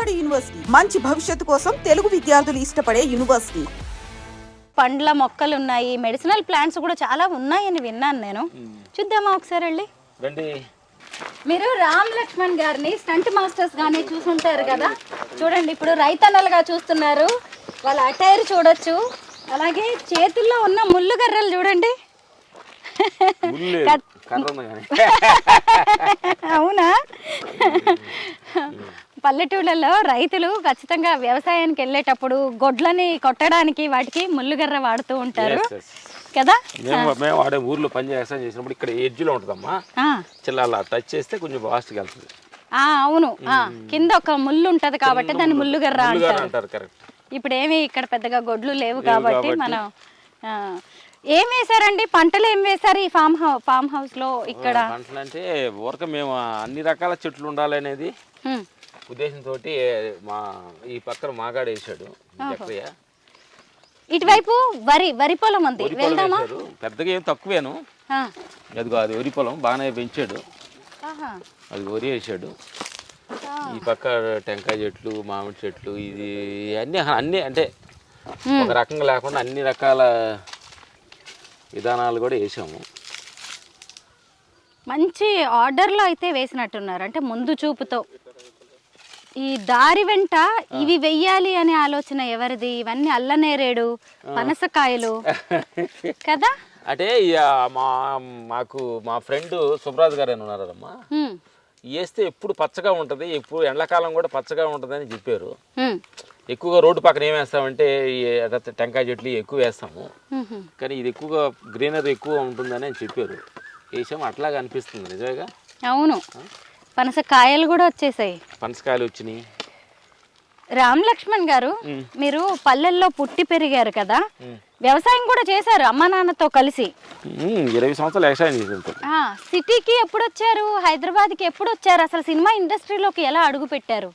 నాడు యూనివర్సిటీ మంచి భవిష్యత్తు కోసం తెలుగు విద్యార్థులు ఇష్టపడే యూనివర్సిటీ. పండ్ల మొక్కలు ఉన్నాయి, మెడిసినల్ ప్లాంట్స్ కూడా చాలా ఉన్నాయని విన్నాను నేను. చూద్దామా ఒకసారి వెళ్ళి? మీరు రామ్ లక్ష్మణ్ గారిని స్టంట్ మాస్టర్స్ గానే చూసుంటారు కదా. చూడండి, ఇప్పుడు రైతన్నలుగా చూస్తున్నారు. వాళ్ళ అటైర్ చూడొచ్చు, అలాగే చేతుల్లో ఉన్న ముళ్ళు గర్రలు చూడండి. అవునా? పల్లెటూళ్ళలో రైతులు ఖచ్చితంగా వ్యవసాయానికి వెళ్ళేటప్పుడు గొడ్లని కొట్టడానికి వాటికి ముళ్ళుగర్ర వాడుతూ ఉంటారు కదా. మేము వాడే ఊర్లో పని చేసినప్పుడు ఇక్కడ ఎడ్జ్లో ఉంటుందమ్మా, చిల్ల టచ్ చేస్తే కొంచెం ఫాస్ట్గా వెళ్తుంది. అవును, కింద ఒక ముళ్ళు ఉంటది కాబట్టి దాన్ని ముళ్ళుగర్ర అంటారు. కరెక్ట్. ఇప్పుడు ఏమి ఇక్కడ పెద్దగా గొడ్లు లేవు కాబట్టి మనం ఏం వేసారండి? పంటలు ఏం వేసారు ఈ ఫామ్ హౌస్ లో? ఇక్కడ పంటలు అంటే ఊరక మేము అన్ని రకాల చెట్లు ఉండాలనేది ఉద్దేశంతో ఈ పక్కన మాగాడ వేసాడు. ఇటువైపు వరి పొలం ఉంది, వెళ్దామా? పెద్దగా ఏం తక్కువేను, అదిగో అది వరి పొలం బాగానే పెంచాడు. అది వరి వేసాడు. ఈ పక్క టెంకాయ చెట్లు, మామిడి చెట్లు, ఇది అన్ని అంటే ఒక రకంగా లేకుండా అన్ని రకాల విధానాలు కూడా వేసాము. మంచి ఆర్డర్లో అయితే వేసినట్టున్నారు, అంటే ముందు చూపుతో. ఈ దారి వెంట ఇవి వెయ్యాలి అనే ఆలోచన ఎవరిది? ఇవన్నీ అల్లనేరేడు, పనసకాయలు కదా. అంటే మాకు మా ఫ్రెండ్ సుబ్రాజ్ గారు అని ఉన్నారమ్మా, వేస్తే ఎప్పుడు పచ్చగా ఉంటుంది, ఎప్పుడు ఎండాకాలం కూడా పచ్చగా ఉంటుంది అని చెప్పారు. ఎక్కువగా రోడ్డు పక్కన ఏం వేస్తామంటే టెంకాయ చెట్లు ఎక్కువ వేస్తాము, కానీ ఇది ఎక్కువగా గ్రీనరీ ఎక్కువ ఉంటుందని చెప్పారు. వేసాము, అట్లాగా అనిపిస్తుంది నిజమేగా. అవును, పనసకాయలు కూడా వచ్చేసాయి. పనసకాయలు వచ్చినాయి. రామ్ లక్ష్మణ్ గారు, మీరు పల్లెల్లో పుట్టి పెరిగారు కదా, వ్యవసాయం కూడా చేశారు అమ్మా నాన్నతో కలిసి. 20 సంవత్సరాలు వ్యవసాయం చేశారు. సిటీకి ఎప్పుడు వచ్చారు? హైదరాబాద్కి ఎప్పుడు వచ్చారు? అసలు సినిమా ఇండస్ట్రీలోకి ఎలా అడుగు పెట్టారు?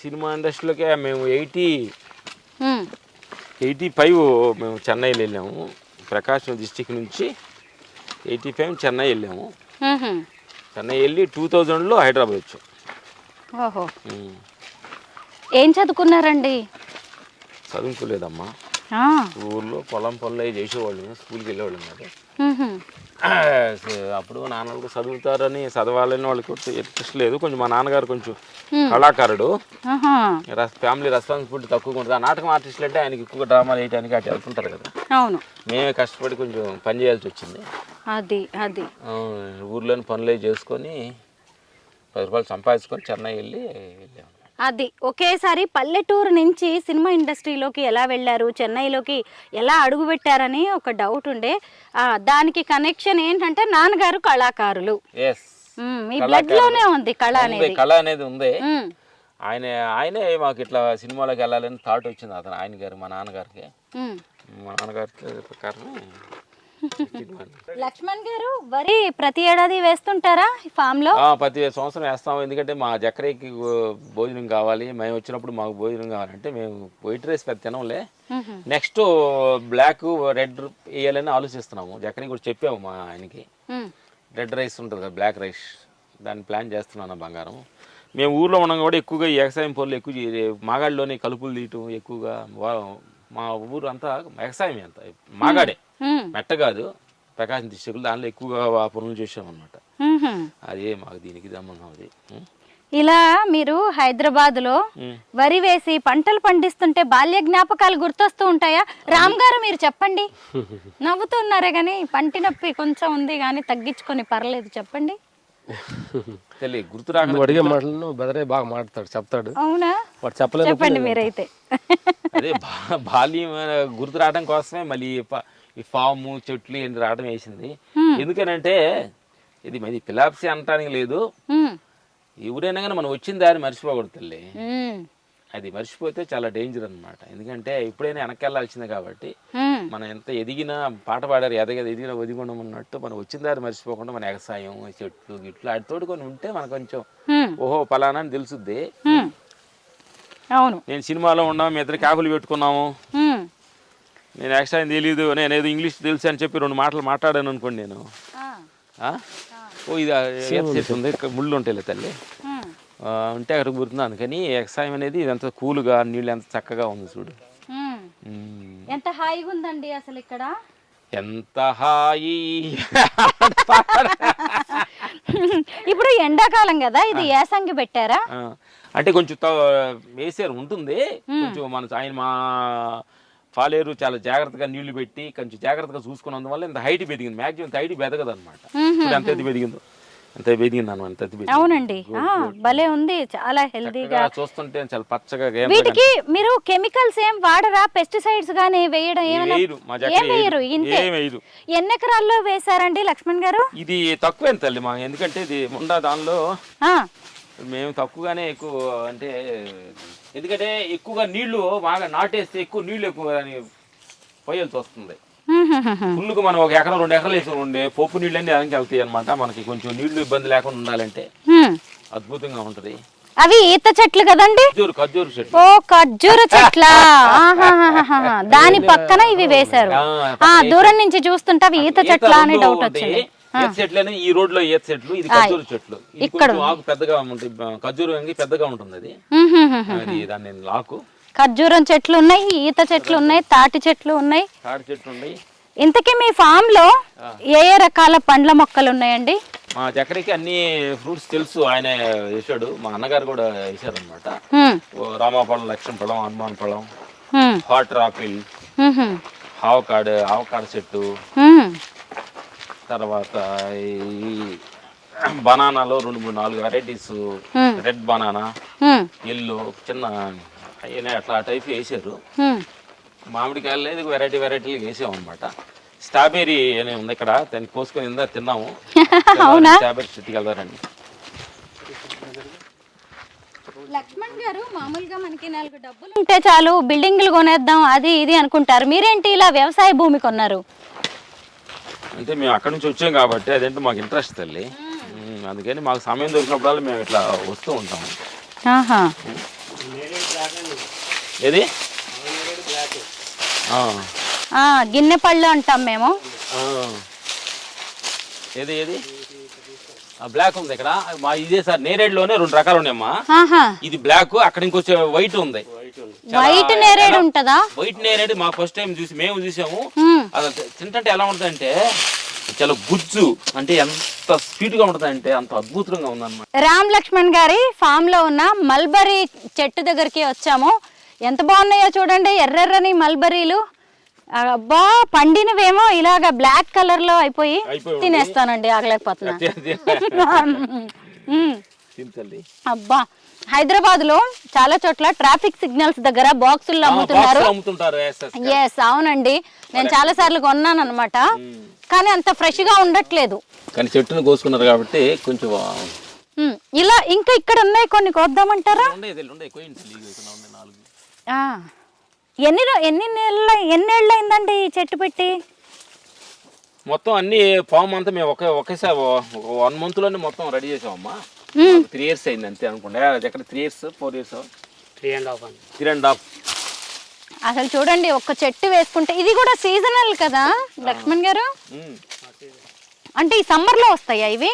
సినిమా ఇండస్ట్రీలోకి మేము 85 మేము చెన్నైలో వెళ్ళాము. ప్రకాశం డిస్టిక్ నుంచి 85 చెన్నై వెళ్ళాము. చెన్నై వెళ్ళి 2000లో హైదరాబాద్ వచ్చాం. ఓహో, ఏం చదువుకున్నారండి? చదువుకోలేదమ్మా, ఊర్లో పొలం పనులు అవి చేసేవాళ్ళు, స్కూల్కి వెళ్ళేవాళ్ళం కదా. అప్పుడు నాన్నలకు చదువుతారని చదవాలని వాళ్ళకి ఇంట్రెస్ట్ లేదు. కొంచెం మా నాన్నగారు కొంచెం కళాకారుడు, ఫ్యామిలీ రెస్పాన్సిబిలిటీ తక్కువగా ఉంటుంది. ఆ నాటకం ఆర్టిస్టులు అంటే ఆయనకి ఎక్కువగా డ్రామాలు వేయడానికి అటు వెళ్తుంటారు కదా. అవును, మేమే కష్టపడి కొంచెం పని చేయాల్సి వచ్చింది. అది ఊర్లోని పనులు చేసుకొని 10 రూపాయలు సంపాదించుకొని చెన్నై వెళ్ళాము. అది ఒకేసారి పల్లెటూరు నుంచి సినిమా ఇండస్ట్రీలోకి ఎలా వెళ్ళారు, చెన్నైలోకి ఎలా అడుగు పెట్టారని ఒక డౌట్ ఉండే. దానికి కనెక్షన్ ఏంటంటే నాన్నగారు కళాకారులు, మీ బ్లడ్ లోనే ఉంది కళ అనేది ఉంది. ఆయనే మాకు ఇట్లా సినిమాలోకి వెళ్ళాలని థాట్ వచ్చింది. మా నాన్నగారికి ప్రకారం. లక్ష్మణ్ గారు, వరి ప్రతి ఏడాది వేస్తుంటారా ఫామ్ లో? ప్రతి సంవత్సరం వేస్తాము. ఎందుకంటే మా జకరీకి భోజనం కావాలి, మేము వచ్చినప్పుడు మాకు భోజనం కావాలంటే మేము వైట్ రైస్ పెద్ద తినంలే, నెక్స్ట్ బ్లాక్ రెడ్ వేయాలని ఆలోచిస్తున్నాము. జకరీ కూడా చెప్పాము మా ఆయనకి, రెడ్ రైస్ ఉంటుంది కదా, బ్లాక్ రైస్, దాన్ని ప్లాన్ చేస్తున్నాను. బంగారం మేము ఊర్లో ఉన్నాం కూడా ఎక్కువగా ఈ వ్యవసాయం పనులు ఎక్కువ, మాగాడిలోనే కలుపులు తీయటం ఎక్కువగా. మా ఊరు అంతా వ్యవసాయమే, అంతా మాగాడే, మెట్ట కాదు, ప్రకాశం డిస్ట్రిక్ట్, దానిలో ఎక్కువగా పనులు చేసామన్నమాట. అదే మాకు దీనికి సంబంధం. అది ఇలా మీరు హైదరాబాద్ లో వరి వేసి పంటలు పండిస్తుంటే బాల్య జ్ఞాపకాలు గుర్తొస్తూ ఉంటాయా? రామ్ గారు మీరు చెప్పండి. నవ్వుతున్నారే కానీ పంటి నొప్పి కొంచెం ఉంది కానీ తగ్గించుకొని పర్లేదు, చెప్పండి. గుర్తు రాక అడిగే మాటలను బెదరే బాగా మాట్లాడతాడు, చెప్తాడు. అవునా, చెప్పండి మీరైతే. అదే బాల్యం గుర్తు రావడం కోసమే మళ్ళీ ఈ ఫాము చెట్లు రావడం వేసింది. ఎందుకనంటే ఇది మరి పిలాప్సీ అనటానికి లేదు, ఎవరైనా కానీ మనం వచ్చిన దారి మర్చిపోకూడదు తల్లి. అది మర్చిపోతే చాలా డేంజర్ అనమాట. ఎందుకంటే ఎప్పుడైనా వెనకెళ్లాల్సిందే కాబట్టి మనం ఎంత ఎదిగినా, పాట పాడారు ఎదిగినా ఒదిగుండం అన్నట్టు, మనం వచ్చిన దారి మర్చిపోకుండా మన వ్యవసాయం, చెట్లు గిట్లు వాటితోటి కొన్ని ఉంటే మనకు కొంచెం ఓహో పలానా అని తెలుసుద్ది. అవును, నేను సినిమాలో ఉన్నాము, మీ ఇద్దరు క్యాబులు పెట్టుకున్నాము, నేను వ్యవసాయం తెలీదు, నేను ఏదో ఇంగ్లీష్ తెలుసు అని చెప్పి 2 మాటలు మాట్లాడాను అనుకోండి, నేను ఇది చెట్టు ఉంది, ముళ్ళు ఉంటాయి తల్లి, ఉంటే అక్కడ గుర్తుంది. అందుకని ఎక్సాయం అనేది ఇదంతా కూల్గా నీళ్ళు ఎంత చక్కగా ఉంది చూడు. ఎంత హాయిగా ఉందండి అసలు ఇక్కడ, ఎంత హాయి. ఇప్పుడు ఎండాకాలం కదా, ఇది యాసంగి పెట్టారా? అంటే కొంచెం వేసారు ఉంటుంది కొంచెం. ఆయన మా పాలేరు చాలా జాగ్రత్తగా నీళ్లు పెట్టి కొంచెం జాగ్రత్తగా చూసుకున్నందువల్ల ఇంత హైట్ పెరిగింది. మాక్సిమం ఇంత హైట్ పెరగదు అనమాట. ఎంత ఎత్తు పెరిగిందో అంత పెరిగింది అనమాట. అవునండి, భలే ఉంది, చాలా హెల్దీగా చూస్తుంటే చాలా పచ్చగా. వీటికి మీరు కెమికల్స్ ఏం వాడరా? పెస్టిసైడ్స్ గానీ వేయడం ఏమైనా? ఎన్ని ఎకరాల్లో వేసారండి లక్ష్మణ్ గారు? ఇది తక్కువే తల్లి మా, ఎందుకంటే ఇది ఉండా దానిలో మేము తక్కువగానే ఎక్కువ, అంటే ఎందుకంటే ఎక్కువగా నీళ్లు బాగా నాటేస్తే ఎక్కువ నీళ్లు ఎక్కువ పోయాల్సి వస్తుంది. ఫుల్గా మనం 1 ఎకరం 2 ఎకరాలు వేసి ఉండే పప్పు నీళ్ళు అన్ని దానికి వెళ్తాయి అనమాట. మనకి కొంచెం నీళ్లు ఇబ్బంది లేకుండా ఉండాలంటే అద్భుతంగా ఉంటది. అవి ఈత చెట్లు కదండి? ఖర్జూరు చెట్లు. ఓ ఖర్జూర చెట్ల, దాని పక్కన ఇవి వేశారు. దూరం నుంచి చూస్తుంటే అవి ఈత చెట్ల అని డౌట్ వచ్చింది. ఈత చెట్లని ఈ రోడ్ లో ఈత చెట్లు, ఇది ఖర్జూరు చెట్లు. ఇక్కడ ఆకు పెద్దగా ఉంటుంది, ఖర్జూరు పెద్దగా ఉంటుంది. అది దాన్ని ఆకు. ఖర్జూరం చెట్లు ఉన్నాయి, ఈత చెట్లు ఉన్నాయి, తాటి చెట్లు ఉన్నాయి. ఇంతకీ మీ ఫామ్ లో ఏ ఏ రకాల పండ్ల మొక్కలు ఉన్నాయండి? మా చక్రికి అన్ని ఫ్రూట్స్ తెలుసు, ఆయన వేసాడు. మా అన్నగారు కూడా వేసారు అనమాట. రామాపழం, లక్ష్మణ పழం, హనుమాన్ పழం, హాట్ ఆపిల్, ఆవకాడ చెట్టు, తర్వాత ఈ బనానాలో 2-3-4 వెరైటీస్, రెడ్ బనానా, ఎల్లో, చిన్న అట్లా టైప్ వేసారు. మామిడికాయలు లేదు, వెరైటీలు వేసాం అనమాట. స్ట్రాబెర్రీ అని ఉంది ఇక్కడ, దాన్ని కోసుకొని తిన్నాము. స్ట్రాబెర్రీ చెట్టుకి వెళ్తారండి. లక్ష్మణ్ గారు, మామూలుగా మనకి 4 డబ్బులు ఉంటే చాలు బిల్డింగ్లు కొనేద్దాం అది ఇది అనుకుంటారు. మీరేంటి ఇలా వ్యవసాయ భూమి కొన్నారు? అంటే మేము అక్కడ నుంచి వచ్చాం కాబట్టి అదేంటే మాకు ఇంట్రెస్ట్ తల్లి. అందుకని మాకు సమయం దొరికినప్పుడు మేము ఇట్లా వస్తూ ఉంటాము. ఏది గిన్నె పళ్ళు అంటాం మేము. ఏది బ్లాక్ ఉంది ఇక్కడ. మా ఇదే సార్ నేరేడులోనే 2 రకాలు ఉన్నాయమ్మా. ఇది బ్లాక్, అక్కడ ఇంకొచ్చే వైట్ ఉంది. వైట్ నేరేడు ఉంటదా? వైట్ నేరేడు మా ఫస్ట్ టైం మేము చూసాము. అది తింటే ఎలా ఉంటుందంటే చాలా గుజ్జు, అంటే ఎంత స్వీట్ గా ఉంటది అంటే అంత అద్భుతంగా ఉందన్నమాట. రామ్ లక్ష్మణ్ గారి ఫామ్ లో ఉన్న మల్బరీ చెట్టు దగ్గరికి వచ్చాము. ఎంత బాగున్నాయో చూడండి, ఎర్రెర్రని మల్బరీలు. అబ్బా, పండినవేమో ఇలాగా బ్లాక్ కలర్ లో అయిపోయి తినేస్తానండి, ఆగలేకపోతున్నా. అబ్బా, హైదరాబాద్ లో చాలా చోట్ల ట్రాఫిక్ సిగ్నల్స్ దగ్గర బాక్సుల్లో అమ్ముతున్నారు. ఎస్, అవునండి, నేను చాలా సార్లు కొన్నాను అనమాట. కానీ అంత ఫ్రెష్ గా ఉండట్లేదు. కానీ చెట్టును కోసుకున్నారు కాబట్టి కొంచెం ఇలా ఇంకా ఇక్కడ ఉన్నాయి కొన్ని, కోద్దామంటారా? ఎన్నేళ్ళు అయిందండి ఈ చెట్టు పెట్టి? మొత్తం అన్ని ఫామ్ అంతా మేము ఒకేసారి 1 month లోనే మొత్తం రెడీ చేసామమ్మా. 3 years అయింది అంతే అనుకోండి. ఎక్కడ 3 years 4 years 3.5. అసలు చూడండి, ఒక్క చెట్టు వేసుకుంటే ఇది కూడా సీజనల్ కదా లక్ష్మణ్ గారు? అంటే ఈ సమ్మర్ లో వస్తాయా ఇవి?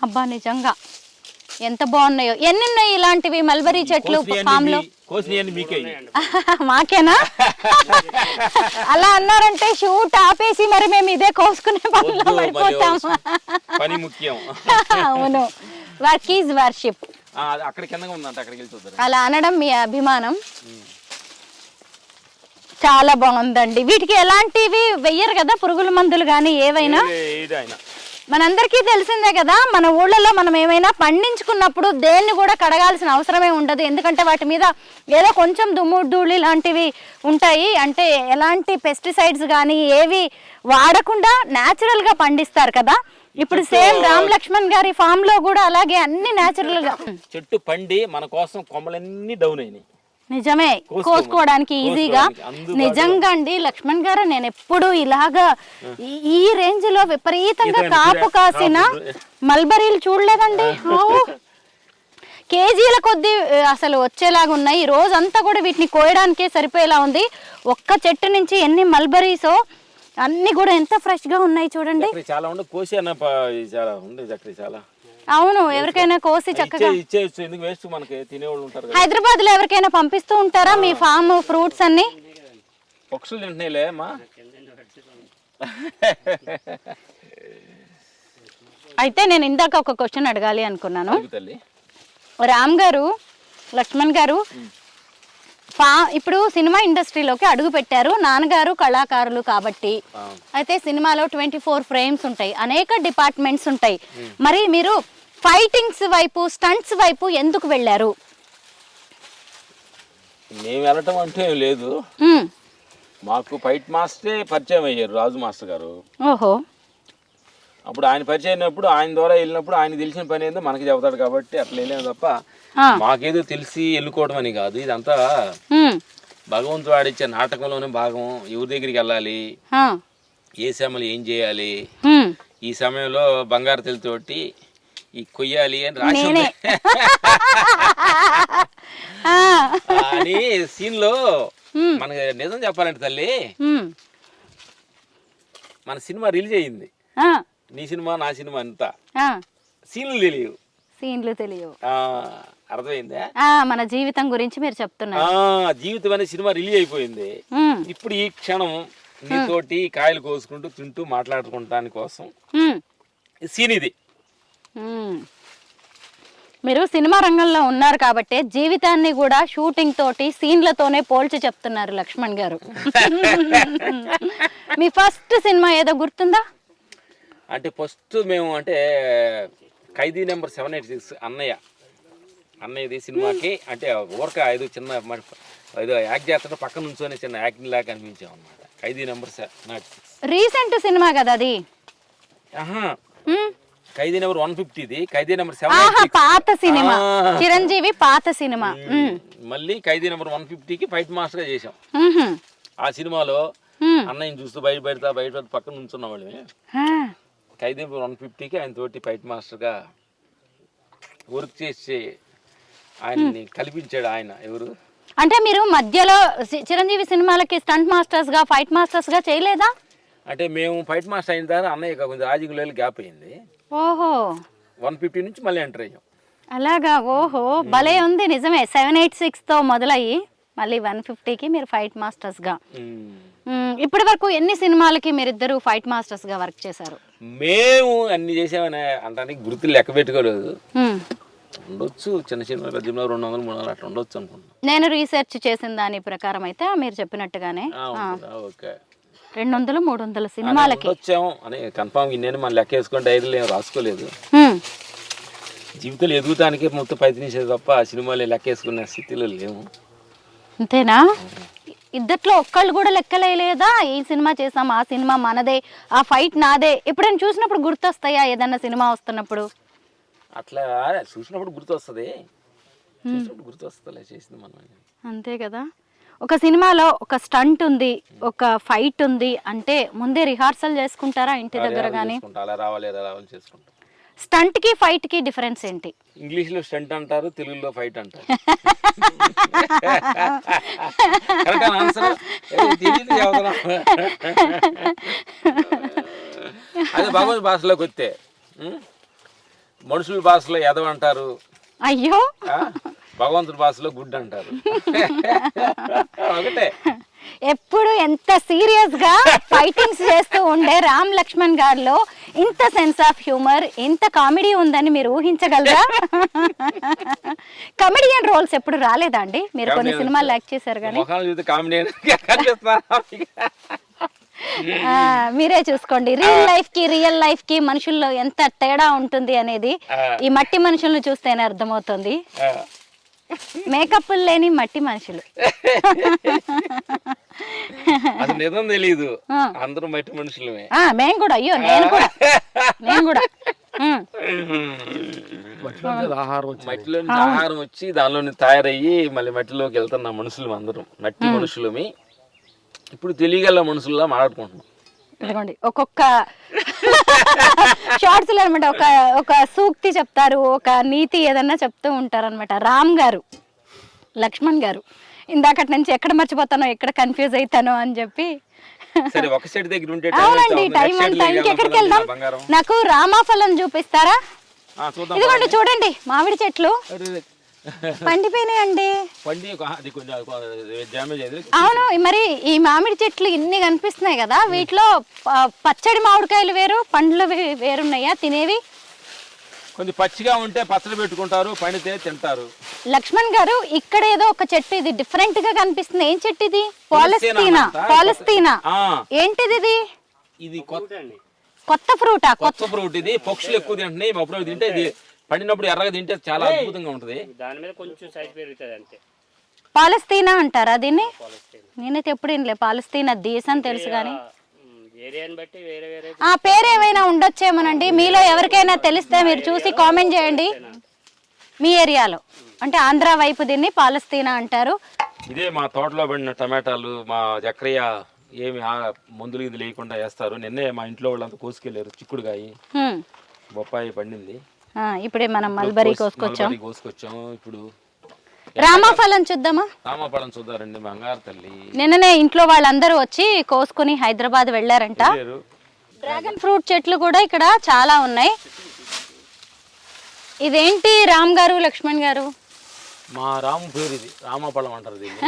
అబ్బా, నిజంగా ఎంత బాగున్నాయో. ఎన్ని ఉన్నాయి ఇలాంటివి మల్బరీ చెట్లు ఫామ్ లో? మాకేనా? అలా అన్నారంటే షూట్ ఆపేసి మరి మేము ఇదే కోసుకునే పనిలో పడిపోతాము. అవును, వర్క్ ఈజ్ వర్షిప్. అలా అనడం మీ అభిమానం. చాలా బాగుందండి. వీటికి ఎలాంటివి వెయ్యరు కదా, పురుగుల మందులు కానీ ఏవైనా? మనందరికీ తెలిసిందే కదా, మన ఊళ్ళలో మనం ఏమైనా పండించుకున్నప్పుడు దేన్ని కూడా కడగాల్సిన అవసరమే ఉండదు. ఎందుకంటే వాటి మీద ఏదో కొంచెం దుమ్ము ధూళి లాంటివి ఉంటాయి. అంటే ఎలాంటి పెస్టిసైడ్స్ కానీ ఏవి వాడకుండా న్యాచురల్ గా పండిస్తారు కదా. ఇప్పుడు సేమ్ రామ్ లక్ష్మణ్ గారి ఫామ్ లో కూడా అలాగే అన్ని న్యాచురల్ గా. చెట్టు పండి మన కోసం కొమ్మలన్నీ డౌన్ అయినాయి. నిజమే, కోసుకోవడానికి ఈజీగా. నిజంగా అండి లక్ష్మణ్ గారు, నేను ఎప్పుడు ఇలాగా ఈ రేంజ్ లో విపరీతంగా కాపు కాసిన మల్బరీలు చూడలేదండి. కేజీల కొద్దీ అసలు వచ్చేలాగా ఉన్నాయి. రోజంతా కూడా వీటిని కోయడానికే సరిపోయేలా ఉంది. ఒక్క చెట్టు నుంచి ఎన్ని మల్బరీసో, అన్ని కూడా ఎంత ఫ్రెష్ గా ఉన్నాయి చూడండి. చాలా ఉండే కోసి చాలా ఉండే చక్రి చాలా అవును, ఎవరికైనా కోసి చక్కగా ఇచ్చేయచ్చు, ఎందుకు వేస్ట్, మనకి తినేవాళ్ళు ఉంటారు కదా. హైదరాబాద్ లో ఎవరికైనా పంపిస్తూ ఉంటారా మీ ఫామ్ ఫ్రూట్స్ అన్ని? పక్షులు తింటున్నాయిలే అమ్మా. అయితే నేను ఇందాక ఒక క్వశ్చన్ అడగాలి అనుకున్నాను. తల్లి రామ్ గారు, లక్ష్మణ్ గారు, ఇప్పుడు సినిమా ఇండస్ట్రీలోకి అడుగు పెట్టారు. నాన్నగారు కళాకారులు కాబట్టి అయితే సినిమాలో 24 ఫ్రేమ్స్ ఉంటాయి, అనేక డిపార్ట్మెంట్స్ ఉంటాయి. మరి మీరు ఫైటింగ్స్ వైపు, స్టంట్స్ వైపు ఎందుకు వెళ్ళారు? మేము వెళ్ళటం అంటే లేదు, మాకు ఫైట్ మాస్టరే పరిచయం అయ్యారు, రాజు మాస్టర్ గారు. ఓహో. అప్పుడు ఆయన పరిచయం అయినప్పుడు, ఆయన ద్వారా వెళ్ళినప్పుడు ఆయన తెలిసిన పని ఏందో మనకి చెబుతాడు కాబట్టి అట్లా వెళ్ళాము తప్ప మాకేదో తెలిసి వెళ్ళుకోవడం అని కాదు. ఇదంతా భగవంతుడు ఆడిచ్చే నాటకంలోనే భాగం. ఎవరి దగ్గరికి వెళ్ళాలి, ఏ సమయంలో ఏం చేయాలి, ఈ సమయంలో బంగారు తెలుతోటి ఈ కొయ్యాలి అని రాసి అని సీన్ లో మనకి నిజం చెప్పాలంటే తల్లి, మన సినిమా రిలీజ్ అయ్యింది, నీ సినిమా నా సినిమా అంతా సీన్లు తెలియవు. అర్థమైందా? మన జీవితం గురించి మీరు చెప్తున్నారు. జీవితం అనే సినిమా రిలీజ్ అయిపోయింది. ఇప్పుడు ఈ క్షణం నీతోటి కాయలు కోసుకుంటూ తింటూ మాట్లాడుకుంటాని కోసం సీన్ ఇది. మీరు సినిమా రంగంలో ఉన్నారు కాబట్టి జీవితాన్ని కూడా షూటింగ్ తోటి, సీన్లతోనే పోల్చి చెప్తున్నారు లక్ష్మణ్ గారు. మీ ఫస్ట్ సినిమా ఏదో గుర్తుందా? అంటే ఫస్ట్ మేము అంటే ఖైదీ నెంబర్ 786 అన్నయ్యది సినిమాకి, అంటే ఊరక ఏదో చిన్న ఏదో యాక్ట్ చేస్తుంటే పక్కన నుంచొని చిన్న యాక్టింగ్ లాగా కనిపించాం అనమాట. ఖైదీ నెంబర్ 786 రీసెంట్ సినిమా కదా అది. ఖైదీ నెంబర్ 150, ఖైదీ నెంబర్ 786 పాత సినిమా, చిరంజీవి పాత సినిమా. మళ్ళీ ఖైదీ నెంబర్ 150కి ఫైట్ మాస్టర్ గా చేసాం. ఆ సినిమాలో అన్నయ్యని చూస్తూ బయట పక్కన నుంచున్న వాళ్ళమే. ఖైదీ నెంబర్ 150కి ఆయన తోటి ఫైట్ మాస్టర్ గా వర్క్ చేసి ఆయన్ని కల్పించాడు. ఆయన ఎవరు అంటే మీరు మధ్యలో చిరంజీవి సినిమాలకి స్టంట్ మాస్టర్స్ గా, ఫైట్ మాస్టర్స్ గా చేయలేదా? అంటే మేము ఫైట్ మాస్టర్ అయిన తర్వాత అన్నయ్య కొంచెం రాజకీయాలు గ్యాప్ అయింది. ఓహో. 150 నుంచి మళ్ళీ ఎంటర్ అయ్యాం. అలాగా. ఓహో, భలే ఉంది. నిజమే, 786 తో మొదలయ్యి మళ్ళీ 150కి మీరు ఫైట్ మాస్టర్స్ గా. ఇప్పటి వరకు ఎన్ని సినిమాలకి మీరిద్దరు ఫైట్ మాస్టర్స్ గా వర్క్ చేశారు? మేము అన్ని చేసామని అంటానికి గుర్తులు లెక్క పెట్టుకోలేదు. ఉండొచ్చు, చిన్న సినిమా 200, 300, 300 అట్లా ఉండొచ్చు అనుకుంటున్నాను. నేను రీసెర్చ్ చేసిన దాని ప్రకారం అయితే మీరు చెప్పినట్టుగానే 200, 300 సినిమాలకి వచ్చాము అని కన్ఫామ్. ఇన్నేను మనం లెక్క వేసుకొని డైరీలో ఏం రాసుకోలేదు. జీవితంలో ఎదుగుతానికి మొత్తం ప్రయత్నించేది తప్ప సినిమాలు లెక్క వేసుకునే స్థితిలో లేము. అంతేనా? ఇద్దట్లో ఒక్కళ్ళు కూడా లెక్కలేదా? ఈ సినిమా చేసాం, ఆ సినిమా మనదే, ఆ ఫైట్ నాదే, ఎప్పుడైనా చూసినప్పుడు గుర్తొస్తాయా? ఏదన్నా సినిమా వస్తున్నప్పుడు అట్లా చూసినప్పుడు గుర్తొస్తుంది, గుర్తొస్తలే చేసింది మనం. అంతే కదా. ఒక సినిమాలో ఒక స్టంట్ ఉంది, ఒక ఫైట్ ఉంది అంటే ముందే రిహార్సల్ చేసుకుంటారా ఇంటి దగ్గర? కానీ అలా రావాలి చేసుకుంటాం. స్టంట్ కి ఫైట్ కి డిఫరెన్స్ ఏంటి? ఇంగ్లీష్ లో స్టంట్ అంటారు, తెలుగులో ఫైట్ అంటారు. అదే భగవద్ భాషలోకి వస్తే మనుషుల భాషలో ఎదవ అంటారు, అయ్యో భగవంతుడి భాషలో గుడ్ అంటారు. ఒకటే. ఎప్పుడు ఎంత సీరియస్ గా ఫైటింగ్స్ చేస్తూ ఉండే రామ్ లక్ష్మణ్ గారిలో ఇంత సెన్స్ ఆఫ్ హ్యూమర్, ఇంత కామెడీ ఉందని మీరు ఊహించగలరా? కమెడియన్ రోల్స్ ఎప్పుడు రాలేదా అండి? మీరు కొన్ని సినిమాలు యాక్ట్ చేశారు కానీ మీరే చూసుకోండి. రియల్ లైఫ్ కి మనుషుల్లో ఎంత తేడా ఉంటుంది అనేది ఈ మట్టి మనుషులను చూస్తేనే అర్థమవుతుంది. మేకప్ లేని మట్టి మనుషులు. అసలు నిజం తెలీదు, అందరూ మట్టి మనుషులమే. మేము కూడా, అయ్యో నేను కూడా మట్టిలో ఆహారం వచ్చి దానిలో తయారయ్యి మళ్ళీ మట్టిలోకి వెళ్తున్న మనుషులు అందరం మట్టి మనుషులమే. ఇప్పుడు తెలియగల మనుషుల్లా మాట్లాడుకుంటున్నాం. ఇదిగోండి ఒక్కొక్క షార్ట్స్ లో అనమాట ఒక సూక్తి చెప్తారు, ఒక నీతి ఏదన్నా చెప్తూ ఉంటారు అనమాట. రామ్ గారు, లక్ష్మణ్ గారు ఇందాకటి నుంచి ఎక్కడ మర్చిపోతానో, ఎక్కడ కన్ఫ్యూజ్ అవుతానో అని చెప్పి. అవునండి, టైం అంతా ఇంకెక్కడికి వెళ్దాం? నాకు రామాఫలం చూపిస్తారా? చూద్దాం. ఇదిగోండి చూడండి మామిడి చెట్లు పండిపోయినాయండి. పండి అది కొంచెం డ్యామేజ్ అయింది. అవును, మరి ఈ మామిడి చెట్లు ఇన్ని కనిపిస్తున్నాయి కదా, వీటిలో పచ్చడి మామిడికాయలు వేరు, పండ్లు వేరున్నాయా తినేవి? కొంచెం పచ్చిగా ఉంటే పచ్చడి పెట్టుకుంటారు, పండితే తింటారు. లక్ష్మణ్ గారు, ఇక్కడ ఏదో ఒక చెట్టు ఇది డిఫరెంట్ గా కనిపిస్తుంది. ఏం చెట్టు ఇది? పాలస్తీనా. పాలస్తీనా ఏంటిది? ఇది కొత్త ఫ్రూటా? కొత్త ఫ్రూట్ ఇది. పక్షులు ఎక్కువ తింటున్నాయి. అప్పుడు తింటే ఇది పండినప్పుడు ఎర్రగా తింటే చాలా అద్భుతంగా ఉంటది. దాని మీద కొంచెం సైజ్ పెరుగుతుంది అంతే. పాలస్తీనా అంటారా దీన్ని? నేనైతే ఎప్పుడు వినలే. పాలస్తీనా దేశం తెలుసు కానీ ఏరియాని బట్టి వేరే వేరే ఆ పేరు ఏమైనా ఉండొచ్చేమోనండి. మీలో ఎవరికైనా తెలిస్తే మీరు చూసి కామెంట్ చేయండి. మీ ఏరియాలో అంటే ఆంధ్ర వైపు దీన్ని పాలస్తీనా అంటారు. ఇదే మా తోటలో పడిన టమాటాలు. మా చక్రయ్య ఏమి మందులు ఇది లేకుండా వేస్తారు. నిన్నే మా ఇంట్లో వాళ్ళంతా కోసుకెళ్ళారు. చిక్కుడుకాయ, బొప్పాయి పండింది. ఇప్పుడే మనం మల్బరీ కోసుకొచ్చాం. ఇప్పుడు రామఫలం చూద్దామా? రామఫలం చూద్దారండి. బంగారు తల్లి నిన్ననే ఇంట్లో వాళ్ళందరూ వచ్చి కోసుకుని హైదరాబాద్ వెళ్ళారంట. డ్రాగన్ ఫ్రూట్ చెట్లు కూడా ఇక్కడ చాలా ఉన్నాయి. ఇదేంటి రామ్ గారు, లక్ష్మణ్ గారు? మా రాము పేరు ఇది. రామఫలం అంటారు దీన్ని.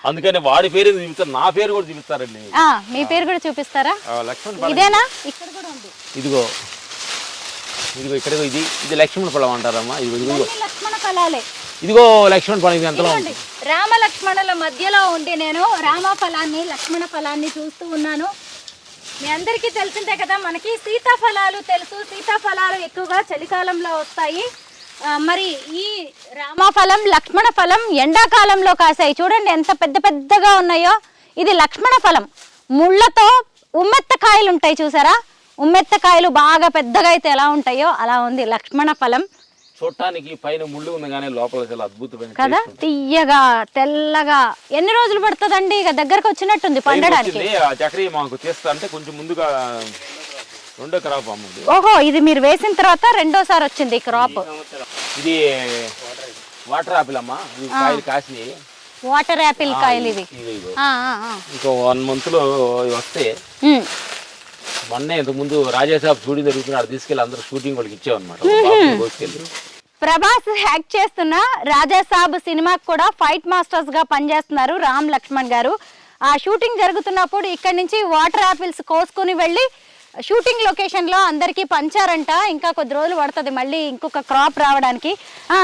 అందుకని వాడి పేరు చూపిస్తారు, నా పేరు కూడా చూపిస్తారండి. మీ పేరు కూడా చూపిస్తారా? లక్ష్మణ్ ఇదేనా? ఇక్కడ కూడా ఉంది. ఇదిగో ఇదిగో ఇక్కడ ఇది లక్ష్మణ ఫలం అంటారమ్మా. ఇదిగో లక్ష్మణ ఫలాలే. ఇదిగో లక్ష్మణ ఫలం. ఇది ఎంతలో ఉంది? రామ లక్ష్మణుల మధ్యలో ఉండి నేను రామ ఫలాన్ని, లక్ష్మణ ఫలాన్ని చూస్తూ ఉన్నాను. మీ అందరికీ తెలిసిందే కదా, మనకి సీతాఫలాలు తెలుసు. సీతాఫలాలు ఎక్కువగా చలికాలంలో వస్తాయి. మరి ఈ రామఫలం, లక్ష్మణ ఫలం ఎండాకాలంలో కాసాయి. చూడండి ఎంత పెద్ద పెద్దగా ఉన్నాయో. ఇది లక్ష్మణ ఫలం. ముళ్ళతో ఉమ్మెత్త కాయలు ఉంటాయి చూసారా? ఉమ్మెత్త కాయలు బాగా పెద్దగా అయితే ఎలా ఉంటాయో అలా ఉంది లక్ష్మణ ఫలం. చూడటానికి పైన ముళ్ళు ఉంది కానీ లోపల చాలా అద్భుతమైన కదా, తీయగా తెల్లగా. ఎన్ని రోజులు పడుతుందండి? ఇక దగ్గరకు వచ్చినట్టుంది పండడానికి. చక్రీ మాకు చేస్తా అంటే కొంచెం ముందుగా రెండో క్రాప్ అమ్ముంది. ఓహో, ఇది మీరు వేసిన తర్వాత రెండోసారి వచ్చింది ఈ క్రాప్. ఇది వాటర్ ఆపిల్ అమ్మా. కాయలు కాసి వాటర్ యాపిల్ కాయలు ఇవి. ఇంకో 1 month లో వస్తే మొన్నే ఇంతకు ముందు రాజాసాబ్ షూటింగ్ జరుగుతున్నాడు, తీసుకెళ్ళి అందరూ షూటింగ్ వాళ్ళకి ఇచ్చామన్నమాట. ప్రభాస్ యాక్ట్ చేస్తున్న రాజాసాబ్ సినిమాకి కూడా ఫైట్ మాస్టర్స్ గా పనిచేస్తున్నారు రామ్ లక్ష్మణ్ గారు. ఆ షూటింగ్ జరుగుతున్నప్పుడు ఇక్కడ నుంచి వాటర్ యాపిల్స్ కోసుకుని వెళ్ళి షూటింగ్ లొకేషన్ లో అందరికీ పంచారంట. ఇంకా కొద్ది రోజులు పడుతుంది మళ్ళీ ఇంకొక క్రాప్ రావడానికి.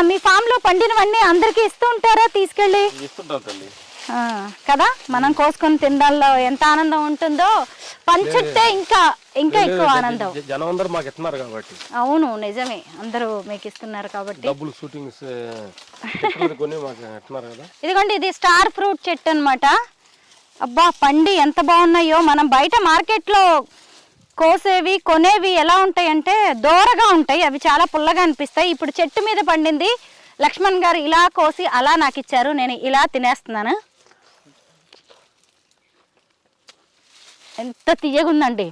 మీ ఫామ్ లో పండినవన్నీ అందరికి ఇస్తూ ఉంటారా తీసుకెళ్ళి? కదా, మనం కోసుకొని తినడంలో ఎంత ఆనందం ఉంటుందో, పంచితే ఇంకా ఇంకా ఎక్కువ ఆనందం. జనం అందరూ మాకు ఇస్తున్నారు కాబట్టి. అవును, నిజమే, అందరూ మీకు ఇస్తున్నారు కాబట్టి. డబ్బులు షూటింగ్స్ కొని మాకు ఇస్తున్నారు కదా. ఇదిగోండి, ఇది స్టార్ ఫ్రూట్ చెట్టు అన్నమాట. అబ్బా, పండి ఎంత బాగున్నాయో. మనం బయట మార్కెట్లో కోసేవి కొనేవి ఎలా ఉంటాయంటే దోరగా ఉంటాయి, అవి చాలా పుల్లగా అనిపిస్తాయి. ఇప్పుడు చెట్టు మీద పండింది. లక్ష్మణ్ గారు ఇలా కోసి అలా నాకు ఇచ్చారు, నేను ఇలా తినేస్తున్నాను. ఎంత తీయగుందండి.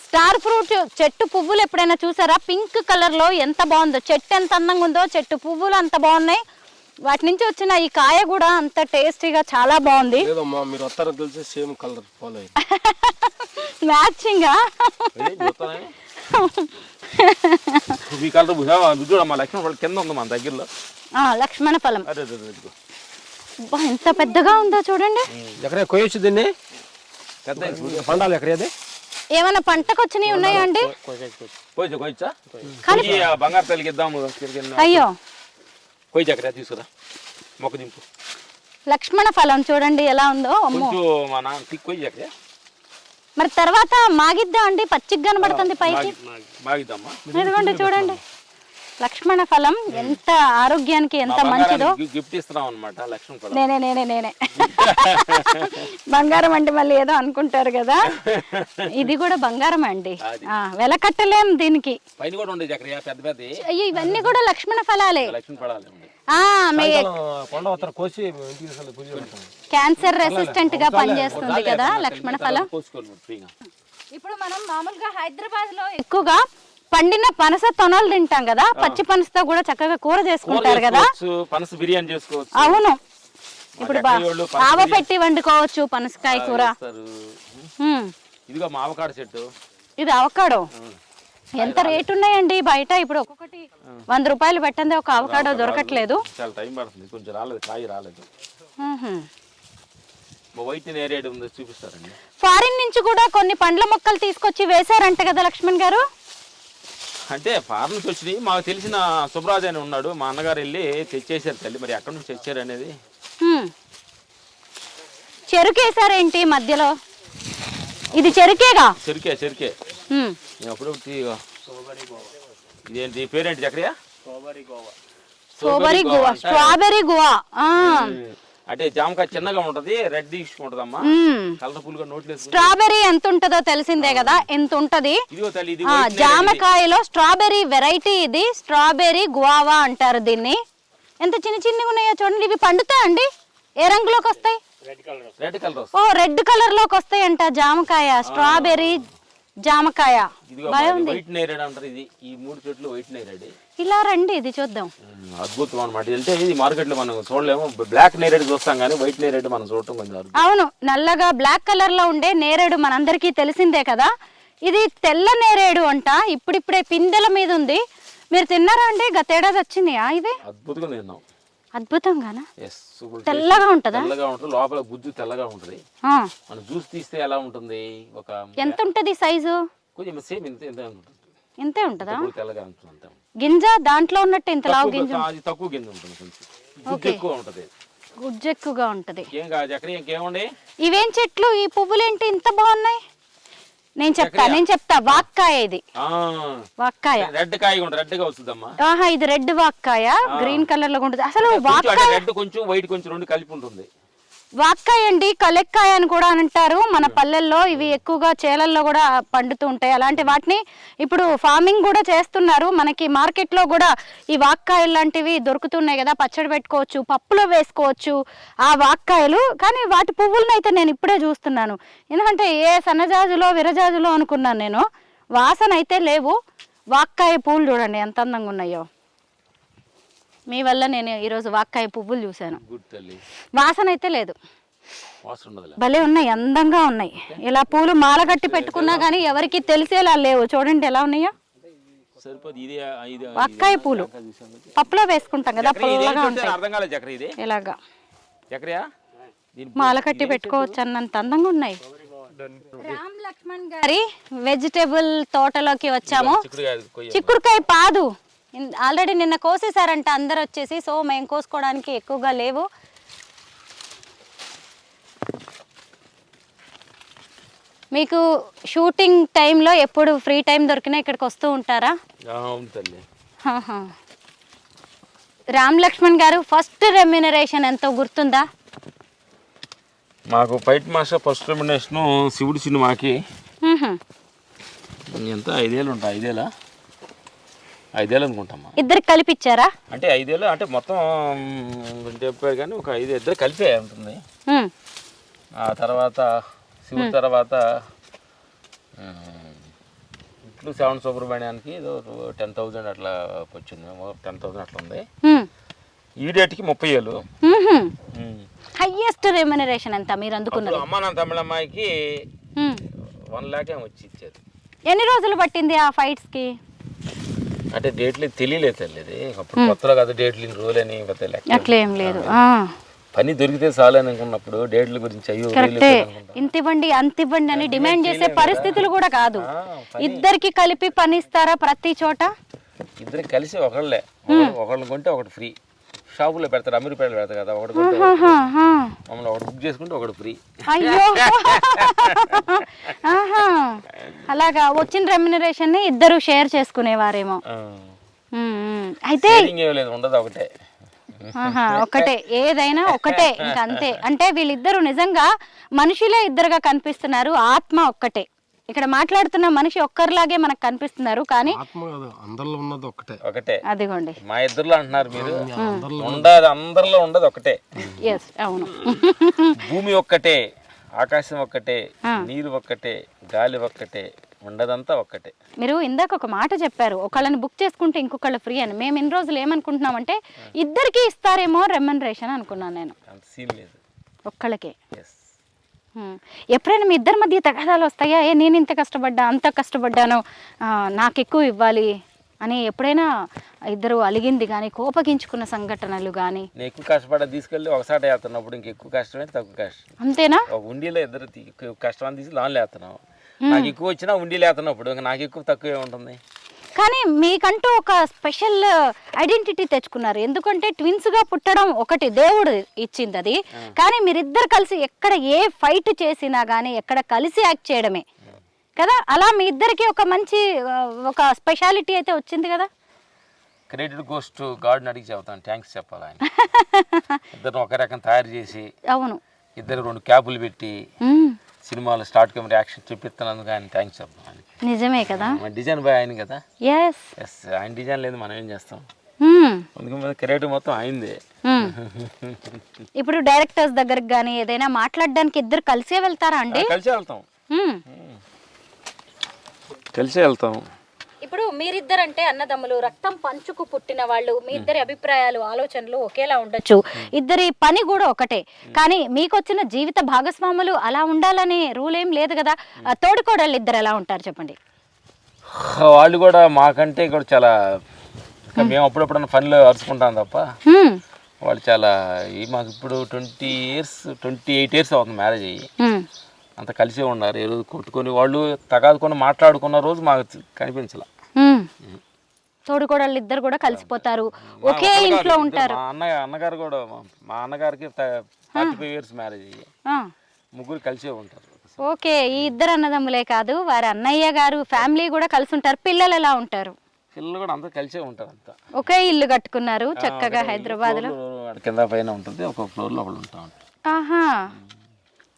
స్టార్ ఫ్రూట్ చెట్టు పువ్వులు ఎప్పుడైనా చూసారా? పింక్ కలర్లో ఎంత బాగుందో. చెట్టు ఎంత అందంగా ఉందో, చెట్టు పువ్వులు అంత బాగున్నాయి. వాటి నుంచి వచ్చిన ఈ కాయ కూడా అంత టేస్టీగా చాలా బాగుంది. మీరు వస్తారో తెలిసి సేమ్ కలర్ ఫాలో మ్యాచింగ్. లక్ష్మణ ఫలం ఎంత పెద్దగా ఉందో చూడండి. ఎక్కడ కోయొచ్చు దీన్ని? పండాలి ఎక్కడ? ఏమైనా పంటకు వచ్చినవి ఉన్నాయా అండి? బంగారు తల్లికి ఇద్దాము. అయ్యో, తీసుకురా మొక్క దింపు. లక్ష్మణ ఫలం చూడండి ఎలా ఉందో. మరి తర్వాత మాగిద్దా అండి? పచ్చిగా కనబడుతుంది పైకి. ఇదిగోండి చూడండి, లక్ష్మణ ఫలం ఎంత ఆరోగ్యానికి ఎంత మంచిదో. గిఫ్ట్ ఇస్తున్నాం అన్నమాట లక్ష్మణ ఫలం. నేనే బంగారం అంటే మళ్ళీ ఏదో అనుకుంటారు కదా. ఇది కూడా బంగారం అండి, వెల కట్టలేం దీనికి. పైన కూడా ఉండే చక్రయ్య పెద్ద పెద్ద. అయ్యో, ఇవన్నీ కూడా లక్ష్మణ ఫలాలే. క్యాన్సర్ రెసిస్టెంట్ గా పనిచేస్తుంది కదా లక్ష్మణ ఫలం. ఇప్పుడు మనం మామూలుగా హైదరాబాద్ లో ఎక్కువగా పండిన పనస తొనలు తింటాం కదా, పచ్చి పనసతో కూడా చక్కగా కూర చేసుకుంటారు కదా. పనస బిర్యానీ చేసుకోవచ్చు. అవును, ఇప్పుడు ఆవ పెట్టి వండుకోవచ్చు పనసకాయ కూర. ఇదిగో మా అవకాడో చెట్టు. ఇది అవకాడో ఎంత రేటు ఉన్నాయండి బయట? ఇప్పుడు ఒక్కొక్కటి 100 రూపాయలు పెట్టండి, ఒక అవకాడో దొరకట్లేదు. చాలా టైం పడుతుంది, కొంచెం రాలేదు, కాయ రాలేదు. మ్మ్హ. వైట్ నేరేడు ఉంది, చూపిస్తారండి. ఫారిన్ నుంచి కూడా కొన్ని పండ్ల మొక్కలు తీసుకొచ్చి వేశారంట కదా లక్ష్మణ్ గారు? అంటే ఫారెన్ నుంచి వచ్చినాయి. మాకు తెలిసిన సుబ్రాజ్ అని ఉన్నాడు, మా అన్నగారు వెళ్ళి తెచ్చేసారు తల్లి. మరి ఎక్కడి నుంచి తెచ్చారు అనేది. చెరుకు వేసారేంటి మధ్యలో? ఇది చెరుకేగా? చెరుకే. అప్పుడు ఇదేంటి పేరేంటి చక్రియా? Strawberry guava. స్ట్రాబెరీ గువా అంటే జామకాయ చిన్నగా ఉంటది, రెడ్ ఉంటదమ్మా, కలర్ఫుల్ గా నోట్లో. స్ట్రాబెరీ ఎంత ఉంటుందో తెలిసిందే కదా, ఎంత ఉంటది. ఇదిగో తల్లి, ఇది జామకాయలో స్ట్రాబెరీ వెరైటీ, ఇది స్ట్రాబెరీ గువావా అంటారు దీన్ని. ఎంత చిన్నగా ఉన్నాయో చూడండి. ఇవి పండుతాయండి? ఏ రంగులోకి వస్తాయి? Red colour. ఓ రెడ్ కలర్ లోకి వస్తాయంట జామకాయ. స్ట్రాబెరీ జామకాయ వైట్ నేరేడు అంటారు. ఇది ఈ 3 చెట్లు వైట్ నేరేడు. ఇలా రండి, ఇది చూద్దాం. అద్భుతం అనమాట. అంటే ఇది మార్కెట్ లో మనం చూడలేము. బ్లాక్ నేరేడు చూస్తాం కానీ వైట్ నేరేడు మనం చూడటం కొంచెం. అవును, నల్లగా బ్లాక్ కలర్ లో ఉండే నేరేడు మనందరికీ తెలిసిందే కదా. ఇది తెల్ల నేరేడు అంట. ఇప్పుడిప్పుడే పిందెల మీద ఉంది. మీరు తిన్నారా అండి? గతేడాది వచ్చిందియా ఇది? అద్భుతంగా తిన్నాం. అద్భుతంగానా? తెల్లగా ఉంటదా? తెల్లగా ఉంటుంది, లోపల గుజ్జు తెల్లగా ఉంటుంది. మనం జ్యూస్ తీస్తే ఎలా ఉంటుంది? ఒక ఎంత ఉంటది సైజు? కొంచెం సేమ్ ఇంతే ఉంటుంది. ఇంతే ఉంటదా? తెల్లగా ఉంటుంది. గింజ దాంట్లో ఉన్నట్టు ఇంత లావు గింజ? అది తక్కువ గింజ ఉంటుంది, కొంచెం గుజ్జు ఎక్కువ ఉంటుంది. గుజ్జు ఎక్కువగా ఉంటది. ఏం కాదు ఎక్కడ ఇంకేముంది. ఇవేం చెట్లు? ఈ పువ్వులేంటి ఇంత బాగున్నాయి? నేను చెప్తా. వాక్కాయ ఇది. వాక్కాయ రెడ్ కాయ ఉంటుంది, రెడ్ గా వస్తుందమ్మా. ఆహా, ఇది రెడ్ వాక్కాయ, గ్రీన్ కలర్ లో ఉంటుంది. అసలు వాక్కాయ రెడ్ కొంచెం వైట్ కొంచెం రెండు కలిపి ఉంటుంది. వాక్కాయ అండి, కలెక్కాయ అని కూడా అంటారు మన పల్లెల్లో. ఇవి ఎక్కువగా చేలల్లో కూడా పండుతూ ఉంటాయి. అలాంటి వాటిని ఇప్పుడు ఫార్మింగ్ కూడా చేస్తున్నారు. మనకి మార్కెట్లో కూడా ఈ వాక్కాయలు లాంటివి దొరుకుతున్నాయి కదా, పచ్చడి పెట్టుకోవచ్చు, పప్పులో వేసుకోవచ్చు ఆ వాక్కాయలు. కానీ వాటి పువ్వులను అయితే నేను ఇప్పుడే చూస్తున్నాను. ఎందుకంటే ఏ సన్నజాజులో విరజాజులో అనుకున్నాను నేను. వాసన అయితే లేవు. వాక్కాయ పువ్వులు చూడండి ఎంత అందంగా ఉన్నాయో. మీ వల్ల నేను ఈరోజు వాక్కాయ పువ్వులు చూశాను. వాసన అయితే లేదు, భలే ఉన్నాయి, అందంగా ఉన్నాయి. ఇలా పూలు మాల కట్టి పెట్టుకున్నా కానీ ఎవరికి తెలిసేలా లేవు. చూడండి ఎలా ఉన్నాయో. వాక్కాయ పూలు పప్పులో వేసుకుంటాం కదా, పుల్లగా ఉంటాయి. ఇలాగా మాల కట్టి పెట్టుకోవచ్చు అన్నంత అందంగా ఉన్నాయి. రామ్ లక్ష్మణ్ గారి వెజిటేబుల్ తోటలోకి వచ్చాము. చిక్కుడుకాయ పాదు ఆల్రెడీ నిన్న కోసేసారంట అందరు వచ్చేసి. సో మేము కోసుకోవడానికి ఎక్కువగా లేవు. మీకు షూటింగ్ టైంలో ఎప్పుడు ఫ్రీ టైం దొరికినా ఇక్కడికి వస్తూ ఉంటారా? రామ్ లక్ష్మణ్ గారు ఫస్ట్ రెమ్యూనరేషన్ ఎంతో గుర్తుందా? మాకు ఫైట్ మాస్టర్ ఫస్ట్ రెమ్యూనరేషన్ శివుడు సినిమాకి ఎంత 5 ఏళ్ళు ఉంటాయి. 5 ఏళ్ళు అనుకుంటామా. ఇద్దరికి కలిపిచ్చారా? అంటే 5 ఏళ్ళు అంటే మొత్తం చెప్పారు కానీ ఒక 5 ఇద్దరు కలిపే ఉంటుంది. ఆ తర్వాత శివుడి తర్వాత ఇట్లు 7 సుబ్రహ్మణ్యానికి ఏదో 10,000 అట్లా వచ్చింది. 10,000 అట్లా ఉంది. ఈ డేట్కి 30 ఏళ్ళు. హైయెస్ట్ రెమ్యూనరేషన్ ఎంత మీరు అందుకున్నారు? అమ్మా నా తమిళమ్మాయికి 1 lakh వచ్చి ఇచ్చేది. ఎన్ని రోజులు పట్టింది ఆ ఫైట్స్కి? అంటే డేట్లు తెలియలేదు తల్లి. అప్పుడు కొత్తలో కదా డేట్లు ఇన్ని రోజులని అట్లేం లేదు. పని దొరికితే చాలు అని అనుకున్నప్పుడు డేట్ల గురించి అయ్యో ఇంత ఇవ్వండి అంత ఇవ్వండి అని డిమాండ్ చేసే పరిస్థితులు కూడా కాదు. ఇద్దరికి కలిపి పని ఇస్తారా ప్రతి చోట? ఇద్దరికి కలిసి ఒకళ్ళే, ఒకళ్ళు కొంటే ఒకటి ఫ్రీ. షాపులో పెడతారు, అమీర్పేటలో పెడతారు కదా, ఒకటి మమ్మల్ని ఒకటి బుక్ చేసుకుంటే ఒకటి ఫ్రీ. అయ్యో, అలాగా వచ్చిన రెమ్యునరేషన్ ని ఇద్దరు షేర్ చేసుకునేవారేమో. అయితే ఉండదు ఒకటే. ఒకటే, ఏదైనా ఒకటే, ఇంకా అంతే. అంటే వీళ్ళిద్దరు నిజంగా మనుషులే ఇద్దరుగా కనిపిస్తున్నారు. ఆత్మ ఒక్కటే. ఇక్కడ మాట్లాడుతున్న మనిషి ఒక్కరిలాగే మనకు కనిపిస్తున్నారు, కానీ అందరిలో ఉన్నది ఒకటే. అదిగోండి మా ఇద్దరులో అంటున్నారు మీరు, ఉండదు అందరిలో ఉండదు ఒకటే. అవును. భూమి ఒక్కటే, ఆకాశం ఒక్కటే, నీరు ఒక్కటే, గాలి ఒక్కటే, ఉండదంతా ఒక్కటే. మీరు ఇందాక ఒక మాట చెప్పారు, ఒకళ్ళని బుక్ చేసుకుంటే ఇంకొకళ్ళ ఫ్రీ అని. మేము ఇన్ని రోజులు ఏమనుకుంటున్నామంటే ఇద్దరికి ఇస్తారేమో రెమ్యునరేషన్ అనుకున్నాను నేను. అంత సీన్ లేదు, ఒక్కళ్ళకే. ఎప్పుడైనా మీ ఇద్దరి మధ్య తగాదాలు వస్తాయా? నేను ఇంత కష్టపడ్డా, అంత కష్టపడ్డాను, నాకు ఎక్కువ ఇవ్వాలి అని ఎప్పుడైనా ఇద్దరు అలిగింది కానీ కోపగించుకున్న సంఘటనలు కానీ? నేను ఎక్కువ కష్టపడ్డా తీసుకెళ్ళి ఒకసారి వేస్తున్నప్పుడు ఇంకెక్కువ కష్టమే, తక్కువ కష్టం అంతేనా? ఒక ఉండిలో ఇద్దరు కష్టం తీసి దానిలో వేస్తున్నాం. నాకు ఎక్కువ వచ్చినా ఉండిలో వేస్తున్నప్పుడు ఇంకా నాకు ఎక్కువ తక్కువే ఉంటుంది. కానీ మీకంటూ ఒక స్పెషల్ ఐడెంటిటీ తెచ్చుకున్నారు. ఎందుకంటే ట్విన్స్గా పుట్టడం ఒకటి దేవుడు ఇచ్చింది అది, కానీ మీరిద్దరు కలిసి ఎక్కడ ఏ ఫైట్ చేసినా కానీ ఎక్కడ కలిసి యాక్ట్ చేయడమే కదా. అలా మీ ఇద్దరికి ఒక మంచి ఒక స్పెషాలిటీ అయితే వచ్చింది కదా. క్రెడిట్ గోస్ టు గాడ్ అడిగి చెప్తాను, థ్యాంక్స్ చెప్పాలి ఆయన. ఇద్దరు ఒక రకం తయారు చేసి, అవును, ఇద్దరు 2 క్యాపులు పెట్టి సినిమాలో స్టార్ట్ కెమెరా యాక్షన్ చూపిస్తున్నందుకు ఆయన థ్యాంక్స్ చెప్తాను. నిజమే కదా, డిజైన్ బాయ్ ఆయన కదా. ఎస్, ఆయన డిజైన్ లేదు మనం ఏం చేస్తాం, అందుకని క్రెడిట్ మొత్తం అయిందే. ఇప్పుడు డైరెక్టర్స్ దగ్గరకు కానీ ఏదైనా మాట్లాడడానికి ఇద్దరు కలిసే వెళ్తారా అండి? కలిసే వెళ్తాం, కలిసే వెళ్తాం. ఇప్పుడు మీరిద్దరంటే అన్నదమ్ములు, రక్తం పంచుకు పుట్టిన వాళ్ళు, మీ ఇద్దరి అభిప్రాయాలు ఆలోచనలు ఒకేలా ఉండొచ్చు, ఇద్దరి పని కూడా ఒకటే, కానీ మీకు వచ్చిన జీవిత భాగస్వాములు అలా ఉండాలనే రూల్ ఏం లేదు కదా. తోడుకోడళ్ళు ఇద్దరు ఎలా ఉంటారు చెప్పండి? వాళ్ళు కూడా మాకంటే కూడా చాలా, మేము అప్పుడప్పుడు పనిలో అరుచుకుంటాం తప్ప వాళ్ళు చాలా మాకు ఇప్పుడు 28 years అవుతుంది మ్యారేజ్ అయ్యి. అంత కలిసే ఉన్నారు. ఏ రోజు కొట్టుకొని వాళ్ళు తగాదుకొని మాట్లాడుకున్న రోజు మాకు కనిపించాల. తోడుకోడళ్ళు ఇద్దరు కూడా కలిసిపోతారు, ఒకే ఇంట్లో ఉంటారు. అన్నగారు కూడా, మా అన్నగారికి 35 years మ్యారేజ్ అయ్యి ముగ్గురు కలిసే ఉంటారు. ఓకే, ఈ ఇద్దరు అన్నదమ్ములే కాదు, వారి అన్నయ్య గారు ఫ్యామిలీ కూడా కలిసి ఉంటారు. పిల్లలు ఎలా ఉంటారు? పిల్లలు కూడా అంతా కలిసే ఉంటారు. అంతా ఒకే ఇల్లు కట్టుకున్నారు చక్కగా హైదరాబాద్ లో. కింద పైన ఉంటుంది, ఒక ఫ్లోర్ లో ఒకళ్ళు ఉంటాం. ఆహా,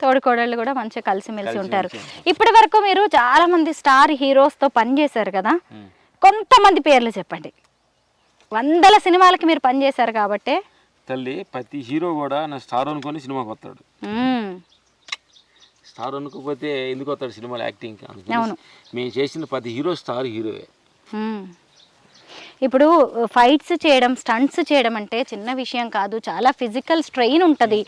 తోడుకోడళ్ళు కూడా మంచిగా కలిసిమెలిసి ఉంటారు. ఇప్పటి వరకు మీరు చాలా మంది స్టార్ హీరోస్ తో పనిచేశారు కదా, కొంతమంది పేర్లు చెప్పండి. 100 సినిమాలకి మీరు పనిచేశారు కాబట్టి తల్లి, ప్రతి హీరో కూడా నా స్టార్ అనుకొని సినిమాకి వస్తాడు. స్టార్ అనుకోకపోతే ఎందుకు వస్తాడు సినిమాలో యాక్టింగ్? మేము చేసిన ప్రతి హీరో స్టార్ హీరోయే. ఇప్పుడు ఫైట్స్ చేయడం, స్టంట్స్ చేయడం అంటే చిన్న విషయం కాదు. చాలా ఫిజికల్ స్ట్రెయిన్ ఉంటుంది,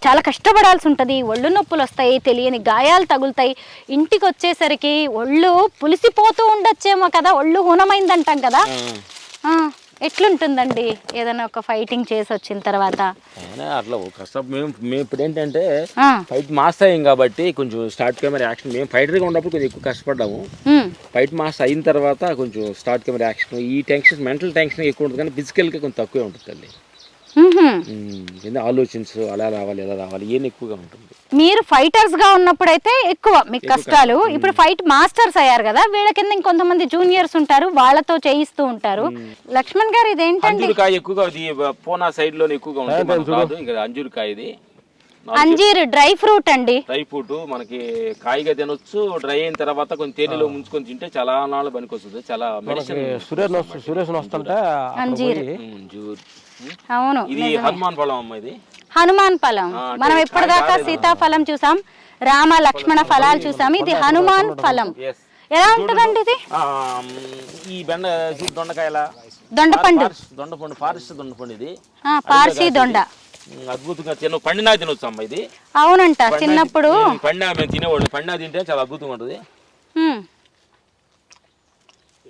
చాలా కష్టపడాల్సి ఉంటుంది, ఒళ్ళు నొప్పులు వస్తాయి, తెలియని గాయాలు తగులుతాయి. ఇంటికి వచ్చేసరికి ఒళ్ళు పులిసిపోతూ ఉండొచ్చేమో కదా, ఒళ్ళు హూనమైందంటాం కదా. ఎట్లుంటుందండి ఏదైనా ఒక ఫైటింగ్ చేసి వచ్చిన తర్వాత? అట్లా కష్టం. మేము ఇప్పుడు ఏంటంటే ఫైట్ మాస్టర్ అయ్యాం కాబట్టి కొంచెం స్టార్ట్ కెమెరా యాక్షన్, మేము ఫైటర్గా ఉన్నప్పుడు కొంచెం ఎక్కువ కష్టపడ్డాము. ఫైట్ మాస్టర్ అయిన తర్వాత కొంచెం స్టార్ట్ కెమెరా యాక్షన్, ఈ టెన్షన్, మెంటల్ టెన్షన్ ఎక్కువ ఉంటుంది, కానీ ఫిజికల్గా కొంచెం తక్కువే ఉంటుంది తల్లి. ఆలోచించు అలా రావాలి, ఎలా రావాలి, ఏం ఎక్కువగా ఉంటుంది. మీరు ఫైటర్స్ గా ఉన్నప్పుడైతే ఎక్కువ మీకు కష్టాలు. ఇప్పుడు ఫైట్ మాస్టర్స్ అయ్యారు కదా, వీళ్ళ కింద ఇంకొంతమంది జూనియర్స్ ఉంటారు, వాళ్ళతో చేయిస్తూ ఉంటారు. లక్ష్మణ్ గారు, ఇదేంటండి? అంజూరుకాయ ఎక్కువగా పూనా సైడ్ లో ఎక్కువగా ఉంటుంది. అంజూరుకాయ, ఇది అంజీర్ డ్రై ఫ్రూట్ అండి. డ్రై ఫ్రూట్ మనకి కాయగా తినొచ్చు, డ్రై అయిన తర్వాత కొంచెం తేనెలో ముంచుకొని తింటే చాలా నాళ్ళు పనికొస్తుంది. చాలా మెడిసిన్. అంజీర్, అవును, ఇది హనుమాన్ ఫలం అమ్మ. ఇది హనుమాన్ ఫలం. మనం ఇప్పటిదాకా సీతాఫలం చూసాం, రామ లక్ష్మణ ఫలాలు చూసాం, ఇది హనుమాన్ ఫలం. ఎలా ఉంటుందండి ఇది? ఈ బెండ దొండకాయల దొండపండు, దొండపండు, ఫారెస్ట్ దొండపండు. ఇది పార్సీ దొండ. అద్భుతంగా పండినా తినొచ్చు అమ్మ ఇది. అవునంట, చిన్నప్పుడు పండినా మేము తినేవాళ్ళు. పండినా తింటే చాలా అద్భుతంగా ఉంటుంది.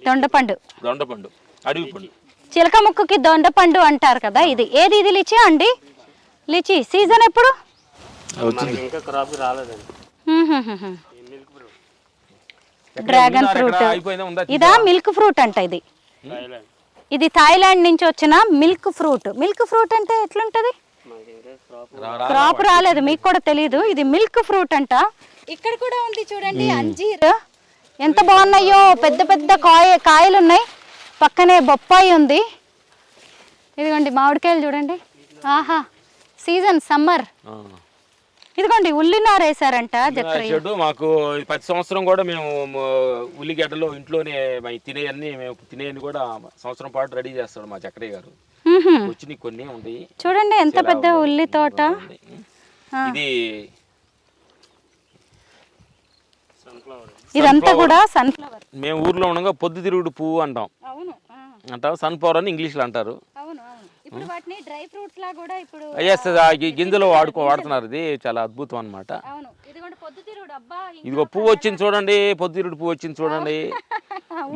దొండపండు, దొండపండు, అడవి పండు. చిలక ముక్కుకి దొండపండు అంటారు కదా. ఇది ఏది? ఇది లిచీ అండి. లిచీ సీజన్ ఎప్పుడు? Dragon fruit. ఇదా మిల్క్ ఫ్రూట్ అంట. ఇది థాయిలాండ్ నుంచి వచ్చిన మిల్క్ ఫ్రూట్. మిల్క్ ఫ్రూట్ అంటే ఎట్లుంటది? క్రాప్ రాలేదు, మీకు కూడా తెలీదు. ఇది మిల్క్ ఫ్రూట్ అంట. ఇక్కడ కూడా ఉంది చూడండి అంజీర్, ఎంత బాగున్నాయో, పెద్ద పెద్ద కాయలు ఉన్నాయి. పక్కనే బొప్పాయి ఉంది. ఇదిగోండి మామిడికాయలు చూడండి. ఆహా, సీజన్ సమ్మర్. ఇదిగోండి ఉల్లినార వేసారంట చెట్టు. మాకు ప్రతి సంవత్సరం కూడా మేము ఉల్లిగడ్డలు ఇంట్లోనే తినేయన్ని, మేము తినేయన్ని కూడా సంవత్సరం పాటు రెడీ చేస్తాడు మా చక్రయ్య గారు. వచ్చి కొన్ని ఉంటాయి చూడండి, ఎంత పెద్ద ఉల్లి తోట. ఇది ఇదంతా కూడా సన్ఫ్లవర్. మేము ఊర్లో ఉండగా పొద్దుతిరుగుడు పువ్వు అంటాం. అంటాం, సన్ఫ్లవర్ అని ఇంగ్లీష్లో అంటారు. ఇప్పుడు వాటిని డ్రై ఫ్రూట్స్ లా కూడా ఇప్పుడు గింజలు వాడుతున్నారు. ఇది చాలా అద్భుతం అన్నమాట. పొద్దుతిరుగుడు అబ్బా ఇదిగో పువ్వు వచ్చింది చూడండి, పొద్దుతిరుగుడు పువ్వు వచ్చింది చూడండి.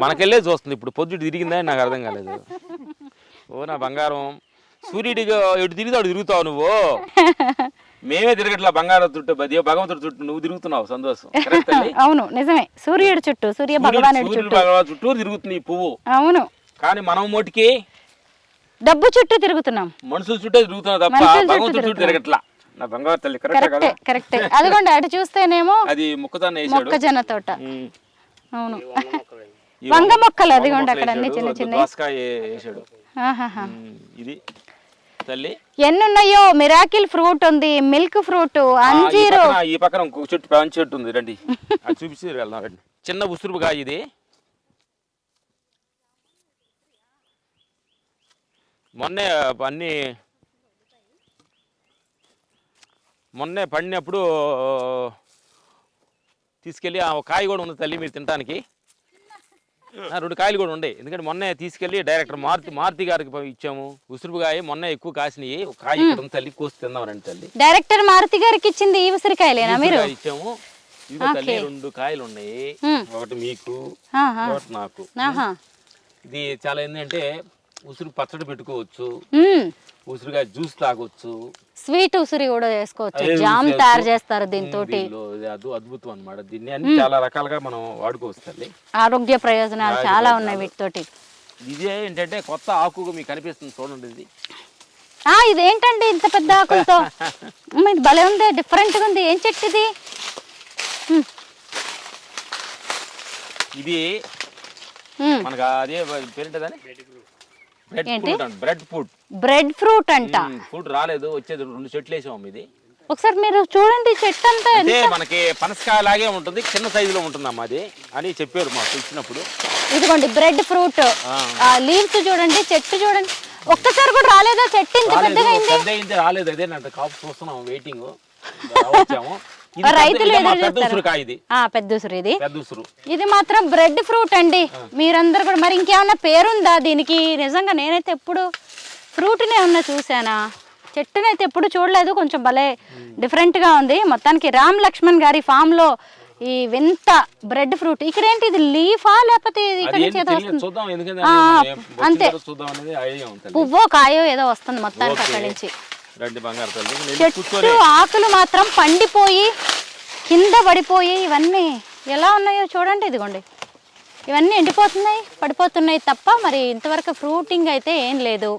మనకెళ్ళే చూస్తుంది ఇప్పుడు. పొద్దుటి తిరిగిందని నాకు అర్థం కాలేదు. ఓ నా బంగారం, సూర్యుడిగా ఎటు తిరిగితే అటు తిరుగుతావు నువ్వు. మేమే తిరగట్లా బంగారం చుట్టూ, భగవంతుడి చుట్టూ నువ్వు తిరుగుతున్నావు. సంతోషం. అవును నిజమే, సూర్యుడు చుట్టూ, సూర్య భగవానుడి చుట్టూ తిరుగుతుంది ఈ పువ్వు. అవును, కానీ మనం మోటికి డబ్బు చుట్టూ తిరుగుతున్నాం, మనుషుల చుట్టూ తిరుగుతున్నావు తప్ప భగవంతుడి చుట్టూ తిరగట్లా. నా బంగారు తల్లి కరెక్టే కరెక్టే. అదిగోండి అటు చూస్తేనేమో అది మొక్కజొన్న తోట. అవును, వంగ మొక్కలు అదిగోండి అక్కడ అన్ని చిన్న చిన్న. ఇది తల్లి ఎన్ని ఉన్నాయో. మిరాకిల్ ఫ్రూట్ ఉంది, మిల్క్ ఫ్రూట్, అంజీరు. ఈ పక్కన ఇంకొక చెట్టు పెద్ద చెట్టు ఉంది, రండి అది చూపించి వెళ్దాం రండి. చిన్న ఉసురుపు కాయ ఇది. మొన్నే పడినప్పుడు తీసుకెళ్ళి ఆ కాయ కూడా ఉంది తల్లి మీరు తినడానికి. 2 కాయలు కూడా ఉండే, ఎందుకంటే మొన్నే తీసుకెళ్ళి డైరెక్టర్ మారుతి గారికి ఇచ్చాము. ఉసురుపుకాయ మొన్న ఎక్కువ కాసినాయి, కాయ ఇక్కడ ఉంది తల్లి, కోసి తిందాం రండి తల్లి. డైరెక్టర్ మారుతి గారికి ఇచ్చింది ఈ ఉసిరికాయలేనా మీరు? ఇచ్చాము. ఇదిగో తల్లి 2 కాయలు ఉన్నాయి, ఒకటి మీకు ఒకటి నాకు. ఇది చాలా ఏంటంటే ఉసురు పచ్చడి పెట్టుకోవచ్చు, ఉసిరికాయ జ్యూస్ తాగొచ్చు, స్వీట్ ఉసిరి కూడా చేసుకోవచ్చు, జామ్ తయారు చేస్తారు దీంతో. అద్భుతం అన్నమాట. దీన్ని అన్ని చాలా రకాలుగా మనం వాడుకోవచ్చు తల్లి. ఆరోగ్య ప్రయోజనాలు చాలా ఉన్నాయి వీటితోటి. ఇదే ఏంటంటే కొత్త ఆకుగా మీకు కనిపిస్తుంది చూడండి. ఇది ఇదేంటండి ఇంత పెద్ద ఆకులతో? ఇది భలే ఉంది, డిఫరెంట్ గా ఉంది. ఏం చెట్టు ఇది? ఇది మనకు అదే పేరేంటదని బ్రెడ్ ఫ్రూట్ అంట. ఫ్రూట్ రాలేదు, వచ్చేది 2 చెట్లు వేసాము. ఇది ఒకసారి మీరు చూడండి, చెట్టు అంతా అంటే మనకి పనసకాయ లాగే ఉంటుంది, చిన్న సైజులో ఉంటుందమ్మా అది అని చెప్పారు మాకు ఇచ్చినప్పుడు. ఇదిగోండి బ్రెడ్ ఫ్రూట్, లీవ్స్ చూడండి, చెట్టు చూడండి. ఒక్కసారి కూడా రాలేదా చెట్టు? ఇంత పెద్దగా అయింది. రాలేదు, అదే కాపు చూస్తున్నాం, వెయిటింగ్. రైతులు పెద్ద ఉసురు, ఇది మాత్రం బ్రెడ్ ఫ్రూట్ అండి. మీరందరూ కూడా మరి ఇంకేమన్నా పేరుందా దీనికి? నిజంగా నేనైతే ఎప్పుడు ఫ్రూట్నే ఏమన్నా చూసానా, చెట్టునైతే ఎప్పుడు చూడలేదు. కొంచెం భలే డిఫరెంట్ గా ఉంది. మొత్తానికి రామ్ లక్ష్మణ్ గారి ఫామ్ లో ఈ వింత బ్రెడ్ ఫ్రూట్. ఇక్కడ ఏంటి, ఇది లీఫా లేకపోతే ఇక్కడ నుంచి ఏదో వస్తుంది? అంతే, పువ్వో కాయో ఏదో వస్తుంది మొత్తానికి అక్కడి నుంచి. చెట్టు ఆకులు మాత్రం పండిపోయి కింద పడిపోయి ఇవన్నీ ఎలా ఉన్నాయో చూడండి. ఇదిగోండి, ఇవన్నీ ఎండిపోతున్నాయి, పడిపోతున్నాయి తప్ప మరి ఇంతవరకు ఫ్రూటింగ్ అయితే ఏం లేదు.